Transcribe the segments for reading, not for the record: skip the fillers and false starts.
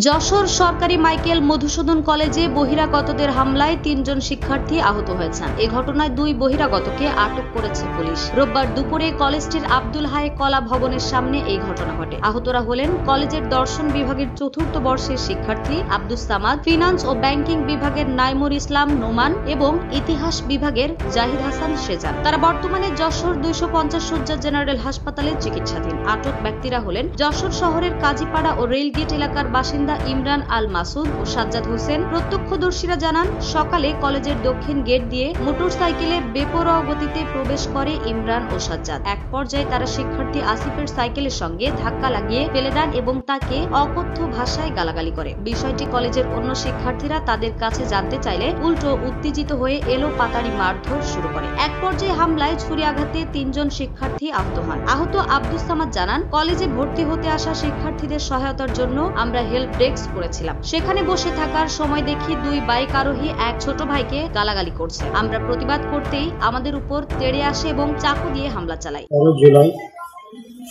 যশোর সরকারি মাইকেল মধুসূদন কলেজে বহিরাগতদের হামলায় ৩ জন শিক্ষার্থী আহত হয়েছেন। এ ঘটনায় ২ বহিরাগতকে আটক করেছে পুলিশ। রোববার দুপুরে কলেজটির আব্দুল হাই কলা ভবনের সামনে এই ঘটনা ঘটে। আহতরা হলেন কলেজের দর্শন বিভাগের ৪র্থ বর্ষের শিক্ষার্থী আব্দুস সামাদ, ফিনান্স ও ব্যাংকিং বিভাগের নাইমুর ইসলাম নোমান এবং ইতিহাস বিভাগের জাহিদ হাসান সেজান। তারা বর্তমানে যশোর ২৫০ শয্যা জেনারেল হাসপাতালে চিকিৎসাধীন। আটক ব্যক্তিরা হলেন যশোর শহরের কাজীপাড়া ও রেলগেট এলাকার বাসিন্দা ইমরান আল মাসুদ ও সাজ্জাদ হোসেন। প্রত্যক্ষদর্শীরা জানান, সকালে কলেজের দক্ষিণ গেট দিয়ে মোটরসাইকেলে বেপরোয়া গতিতে প্রবেশ করে ইমরান ও সাজ্জাদ। এক পর্যায়ে তারা শিক্ষার্থী আসিফের সাইকেলের সঙ্গে ধাক্কা লাগিয়ে ফেলে দেন এবং তাকে অকথ্য ভাষায় গালাগালি করে। বিষয়টি কলেজের অন্য শিক্ষার্থীরা তাদের কাছে জানতে চাইলে উল্টো উত্তেজিত হয়ে এলো পাতাড়ি মারধর শুরু করে। এক পর্যায়ে হামলায় ছুরি আঘাতে ৩ জন শিক্ষার্থী আহত হন। আহত আব্দুস সামাদ জানান, কলেজে ভর্তি হতে আসা শিক্ষার্থীদের সহায়তার জন্য আমরা হেল্প ডেস্ক করেছিলাম। সেখানে বসে থাকার সময় দেখি ২ বাইক আরোহী এক ছোট ভাইকে গালাগালি করছে। আমরা প্রতিবাদ করতেই আমাদের উপর তেড়ে আসে এবং চাকু দিয়ে হামলা চালায়। ১৩ জুলাই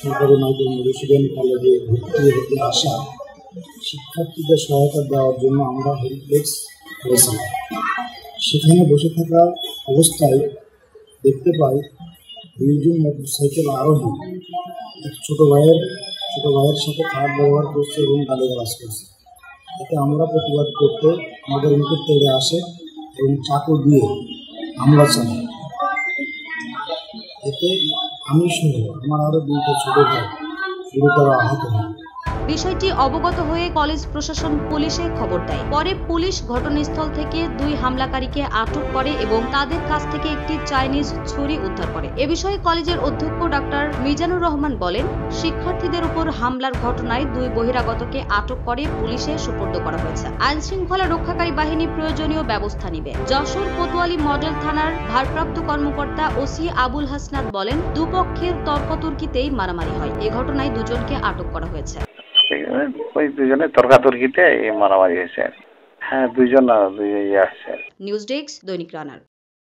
সরকারি মাইকেল মধুসূদন কলেজে ভর্তি হতে আসা শিক্ষার্থীদের সহায়তা দেওয়ার জন্য আমরা হেল্প ডেস্ক করেছিলাম। সেখানে বসে থাকা অবস্থায় দেখতে পাই ২ জন মোটরসাইকেল আরোহী এক ছোট ভাইয়ের সাথে খারাপ ব্যবহার করছে এবং গালিগালাজ করছে। এতে আমরা প্রতিবাদ করতে আমাদের মুখে তেড়ে আসে এবং চাকু দিয়ে হামলা চালাই। এতে আমি সহ আমার আরও ২টা ছোট ভাই গুরুতর আহত হয়। বিষয়টি অবগত হয়ে কলেজ প্রশাসন পুলিশে খবর দেয়। পরে পুলিশ ঘটনাস্থল থেকে ২ হামলাকারীকে আটক করে এবং তাদের কাছ থেকে একটি চাইনিজ ছুরি উদ্ধার করে। এ বিষয়ে কলেজের অধ্যক্ষ ডাক্তার মিজানুর রহমান বলেন, শিক্ষার্থীদের উপর হামলার ঘটনায় ২ বহিরাগতকে আটক করে পুলিশে সোপর্দ করা হয়েছে। আইন শৃঙ্খলা রক্ষাকারী বাহিনী প্রয়োজনীয় ব্যবস্থা নেবে। যশোর কোতোয়ালি মডেল থানার ভারপ্রাপ্ত কর্মকর্তা ওসি আবুল হাসনাত বলেন, দুপক্ষের তর্কতর্কিতেই মারামারি হয়। এ ঘটনায় ২ জনকে আটক করা হয়েছে। ওই ২ জনের তর্কাতর্কিতে মারামারি হয়েছে। হ্যাঁ, ২ জন আসছে। নিউজ ডেস্ক, দৈনিক রানার।